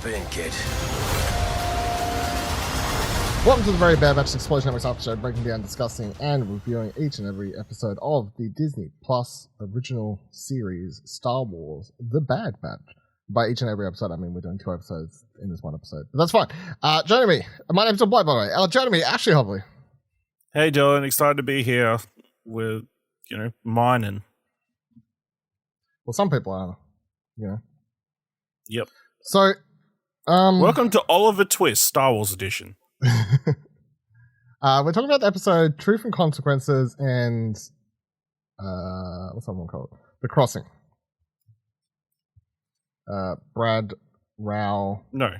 Strap in, kid. Welcome to the very Bad Batch Explosion Networks after show, breaking down, discussing, and reviewing each and every episode of the Disney Plus original series Star Wars: The Bad Batch. By each and every episode, I mean we're doing 2 episodes in this one episode, but that's fine. Joining me, my name's John Blight, by the way. Joining me, Ashley Hobley. Hey Dylan, excited to be here with, mining. Well, some people are, Yep. So, welcome to Oliver Twist, Star Wars edition. we're talking about the episode Truth and Consequences and what's that one called? The Crossing. Brad Rao. No.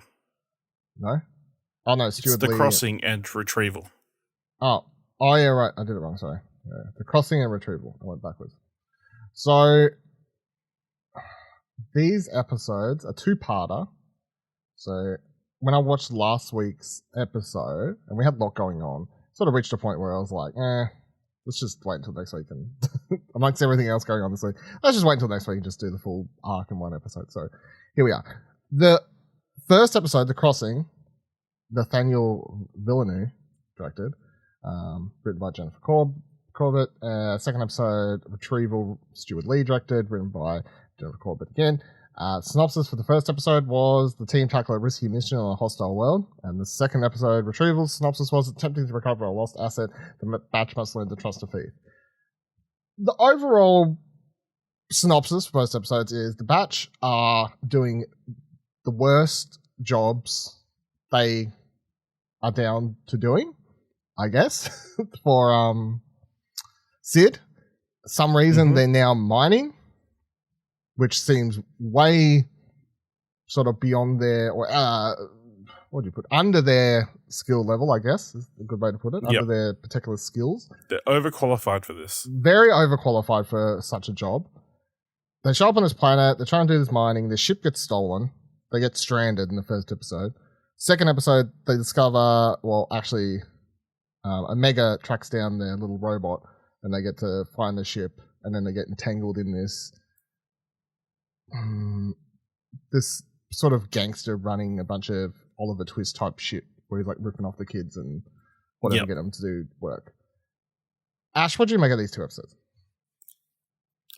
Oh no, Steward. It's The Lee. Crossing and Retrieval. Oh yeah, right. I did it wrong. Sorry. Yeah. The Crossing and Retrieval. I went backwards. So these episodes are 2-parter. So when I watched last week's episode, and we had a lot going on, sort of reached a point where I was like, let's just wait until next week. And amongst everything else going on this week, let's just wait until next week and just do the full arc in one episode. So here we are. The first episode, The Crossing, Nathaniel Villanueva directed, written by Jennifer Corbett. Second episode, Retrieval, Steward Lee directed, written by Jennifer Corbett again. Synopsis for the first episode was the team tackle a risky mission on a hostile world, and the second episode, Retrieval, synopsis was attempting to recover a lost asset. The Batch must learn to trust a thief. The overall synopsis for most episodes is the Batch are doing the worst jobs they are down to doing, I guess, for Sid. For some reason they're now mining, which seems way sort of beyond their, or under their skill level, I guess, is a good way to put it, under their particular skills. They're overqualified for this. Very overqualified for such a job. They show up on this planet, they're trying to do this mining, their ship gets stolen, they get stranded in the first episode. Second episode, they discover, Omega tracks down their little robot, and they get to find the ship, and then they get entangled in this sort of gangster running a bunch of Oliver Twist type shit where he's like ripping off the kids and whatever, get them to do work. Ash, what do you make of these 2 episodes?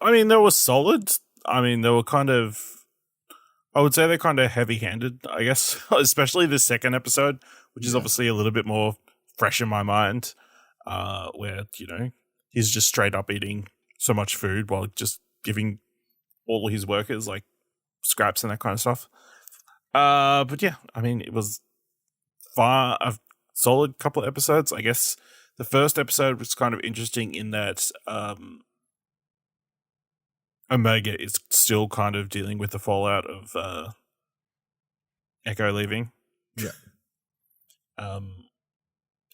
I mean, they were solid. I mean, they were I would say they're kind of heavy-handed, I guess, especially the second episode, which is obviously a little bit more fresh in my mind, where, he's just straight up eating so much food while just giving all his workers like scraps and that kind of stuff. But yeah, I mean, it was a solid couple of episodes. I guess the first episode was kind of interesting in that Omega is still kind of dealing with the fallout of Echo leaving. Yeah.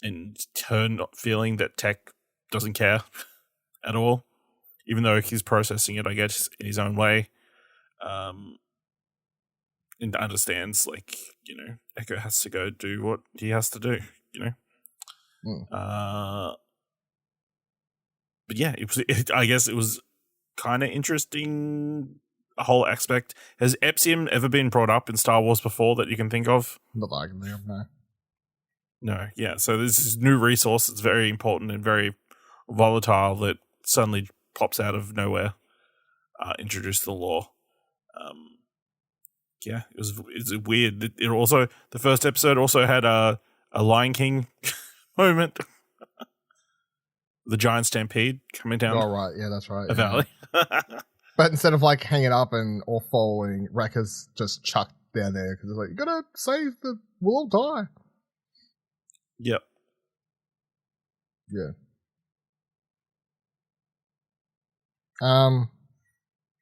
And her not feeling that Tech doesn't care at all, even though he's processing it, I guess, in his own way. And understands, Echo has to go do what he has to do, But yeah, I guess it was kind of interesting, a whole aspect. Has Epsium ever been brought up in Star Wars before that you can think of? Not that I can think of, no. No, yeah. So this is new resource that's very important and very volatile that suddenly pops out of nowhere, introduced to the lore. It's weird. It also, the first episode also had a Lion King moment. The giant stampede coming down. Oh, right. Yeah, that's right. A valley. But instead of hanging up or falling, Wrecker's just chucked down there because it's like, you gotta save we'll all die. Yep. Yeah.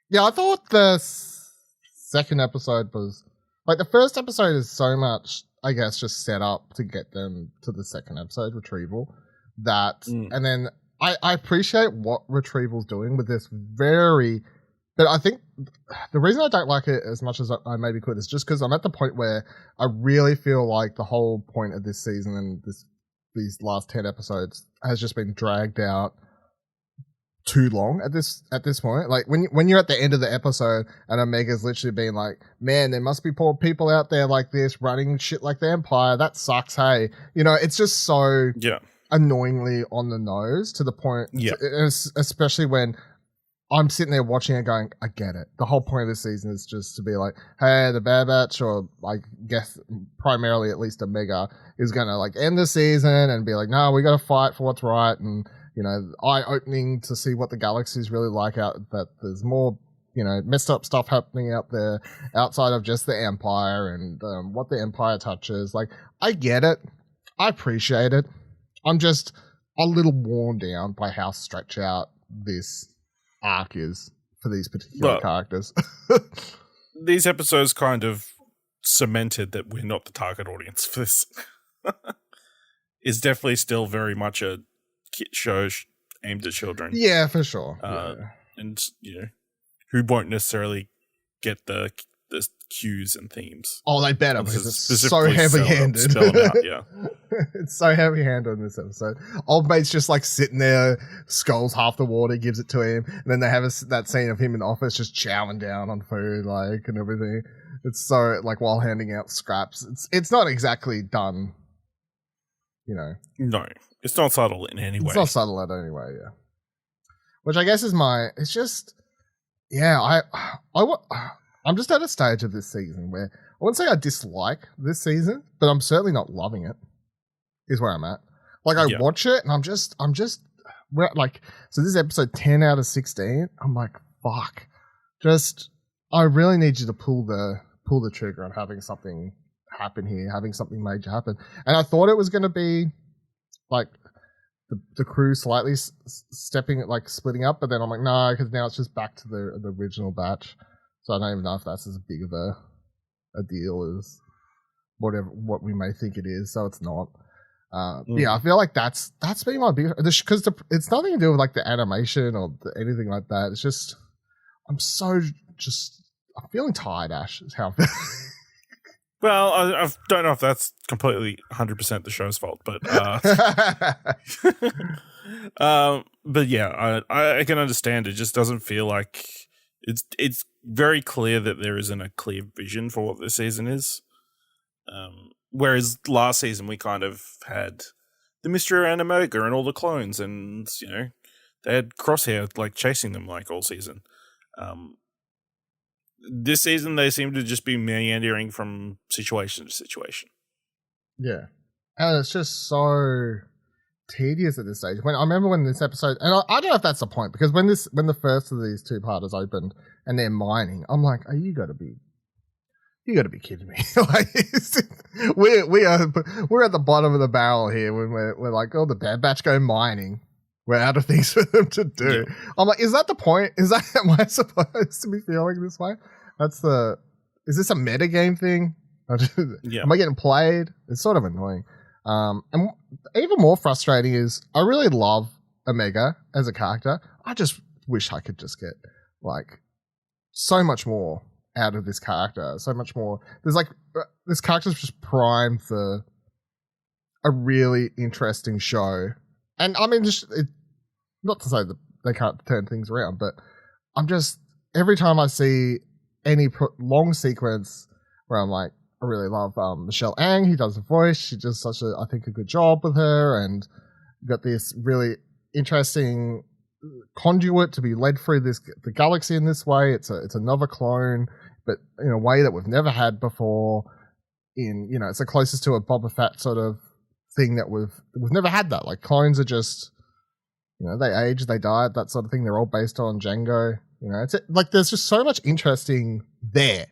Yeah, I thought the second episode was the first episode is so much, I guess, just set up to get them to the second episode, Retrieval, that and then I appreciate what Retrieval's doing with this but I think the reason I don't like it as much as I maybe could is just because I'm at the point where I really feel like the whole point of this season and these last 10 episodes has just been dragged out too long at this point. Like when you're at the end of the episode and Omega's literally being like, man, there must be poor people out there like this running shit like the Empire. That sucks. Hey, it's just so annoyingly on the nose to the point. Yeah. Especially when I'm sitting there watching it going, I get it. The whole point of this season is just to be like, hey, the Bad Batch, or I guess primarily at least Omega, is going to like end the season and be like, no, we got to fight for what's right. And, eye-opening to see what the galaxy is really like out, that there's more, messed up stuff happening out there outside of just the Empire and what the Empire touches. Like, I get it. I appreciate it. I'm just a little worn down by how stretched out this arc is for these particular characters. These episodes kind of cemented that we're not the target audience for this. It's definitely still very much a show aimed at children. Yeah, for sure. And who won't necessarily get the cues and themes. Oh, they better, because it's so heavy-handed. Yeah. It's so heavy-handed in this episode. Old mate's just like sitting there, sculls half the water, gives it to him, and then they have that scene of him in the office just chowing down on food, like, and everything. It's so, like, while handing out scraps. It's not exactly done, No, it's not subtle in any way. It's not subtle in any way, yeah. Which I guess is it's just, I'm just at a stage of this season where I wouldn't say I dislike this season, but I'm certainly not loving it, is where I'm at. Like, I watch it and I'm just, we're like, so this is episode 10 out of 16. I'm like, fuck. I really need you to pull the trigger on having something happen here, having something major happen. And I thought it was going to be like the crew slightly splitting up, but then I'm like, no, because now it's just back to the original batch. So I don't even know if that's as big of a deal as what we may think it is. So it's not. Yeah, I feel like that's been my big, because it's nothing to do with like the animation or anything like that. It's just I'm feeling tired. Ash is how I'm feeling. Well, I don't know if that's completely 100% the show's fault, but but yeah, I can understand. It just doesn't feel like it's very clear that there isn't a clear vision for what this season is. Whereas last season we kind of had the mystery around Omega and all the clones, and they had Crosshair like chasing them like all season. This season they seem to just be meandering from situation to situation. Yeah, and it's just so tedious at this stage. I remember when this episode, and I don't know if that's the point, because when the first of these two-parters opened and they're mining, I'm like, oh, you got to be kidding me! Like, we're at the bottom of the barrel here when we're like, oh, the Bad Batch go mining. We're out of things for them to do. Yeah. I'm like, is that the point? Am I supposed to be feeling this way? Is this a metagame thing? Yeah. Am I getting played? It's sort of annoying. And even more frustrating is I really love Omega as a character. I just wish I could just get like so much more out of this character. So much more. There's like, this character's just primed for a really interesting show. And I mean, not to say that they can't turn things around, but I'm just, every time I see any long sequence where I'm like, I really love Michelle Ang, who does the voice. She does such a good job with her, and got this really interesting conduit to be led through the galaxy in this way. It's another clone, but in a way that we've never had before. It's the closest to a Boba Fett sort of thing that we've never had that. Like, clones are just, they age, they die, that sort of thing. They're all based on Django. It's like there's just so much interesting there,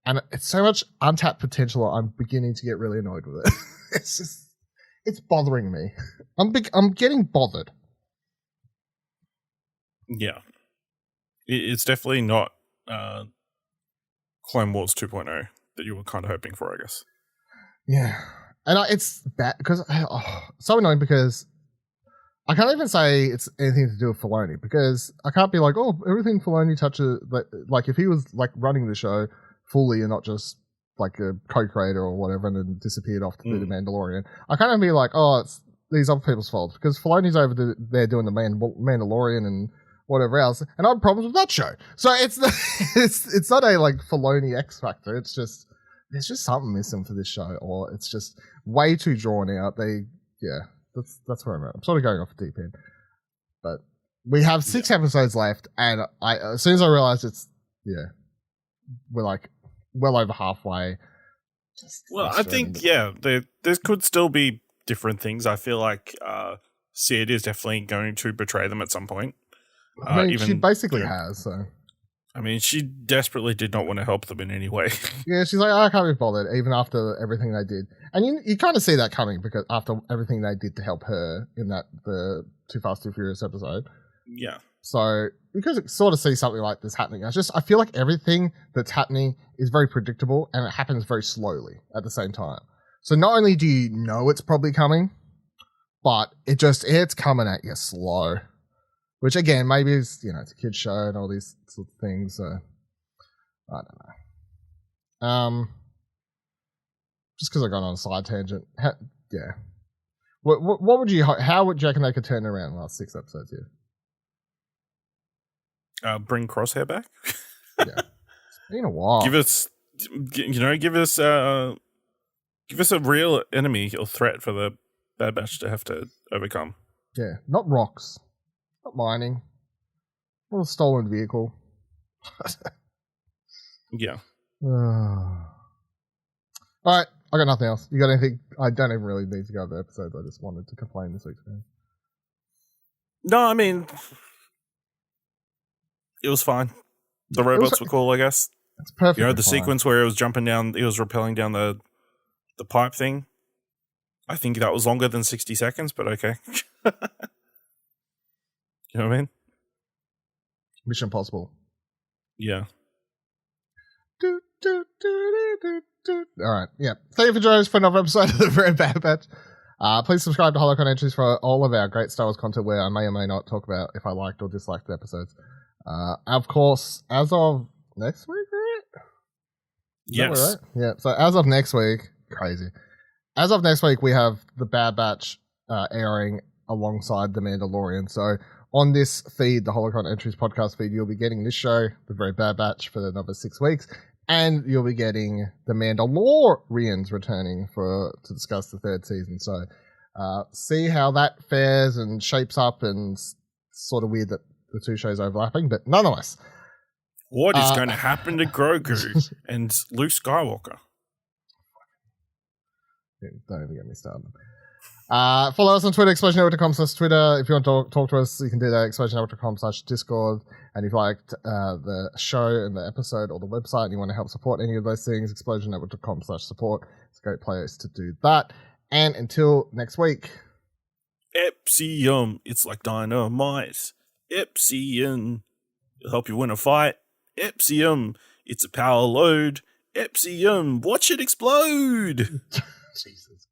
and it's so much untapped potential. I'm beginning to get really annoyed with it. It's bothering me. I'm getting bothered. Yeah, it's definitely not Clone Wars 2.0 that you were kind of hoping for, I guess. Yeah, and it's bad because so annoying, because I can't even say it's anything to do with Filoni, because I can't be like, oh, everything Filoni touches, like if he was like running the show fully and not just like a co-creator or whatever and then disappeared off to do the Mandalorian, I can't even be like, oh, it's these other people's fault, because Filoni's over there doing the Mandalorian and whatever else, and I have problems with that show. So it's it's not a like Filoni X factor. It's just there's just something missing for this show, or it's just way too drawn out. That's where I'm at. I'm sort of going off the deep end, but we have 6 episodes left, and as soon as I realized we're like well over halfway. I think there could still be different things. I feel like Sid is definitely going to betray them at some point. I mean, she basically has. So, I mean, she desperately did not want to help them in any way. Yeah, she's like, I can't be bothered, even after everything they did. And you kind of see that coming because after everything they did to help her in the Too Fast, Too Furious episode. Yeah. So you could sort of see something like this happening. I feel like everything that's happening is very predictable and it happens very slowly at the same time. So not only do you know it's probably coming, but it's coming at you slow. Which again, maybe it's it's a kid's show and all these sort of things. So I don't know. Just because I got on a side tangent. What would you? How would you reckon they could turn it around in the last 6 episodes here? Bring Crosshair back. Yeah, it's been a while. Give us a real enemy or threat for the Bad Batch to have to overcome. Yeah, not rocks. Not mining. Not a stolen vehicle. Yeah. All right, I got nothing else. You got anything? I don't even really need to go over the episodes. I just wanted to complain this week. No, I mean, it was fine. The robots were cool, I guess. It's perfect. The sequence where it was rappelling down the pipe thing. I think that was longer than 60 seconds, but okay. You know what I mean? Mission Impossible. Yeah. All right. Yeah. Thank you for joining us for another episode of the Very Bad Batch. Please subscribe to Holocron Entries for all of our great Star Wars content where I may or may not talk about if I liked or disliked the episodes. Of course, as of next week, right? Yes. Right? Yeah. So as of next week, crazy. As of next week, we have the Bad Batch airing alongside The Mandalorian. So on this feed, the Holocron Entries podcast feed, you'll be getting this show, The Very Bad Batch, for another 6 weeks. And you'll be getting The Mandalorians returning to discuss the 3rd season. So see how that fares and shapes up, and sort of weird that the 2 shows are overlapping. But nonetheless. What is going to happen to Grogu and Luke Skywalker? Don't even get me started. Follow us on Twitter, explosionnetwork.com/Twitter. If you want to talk to us, you can do that, explosionnetwork.com/Discord. And if you liked the show and the episode or the website and you want to help support any of those things, explosionnetwork.com/support. It's a great place to do that. And until next week. Epsilon, it's like dynamite. Epsilon, it'll help you win a fight. Epsilon, it's a power load. Epsilon, watch it explode. Jesus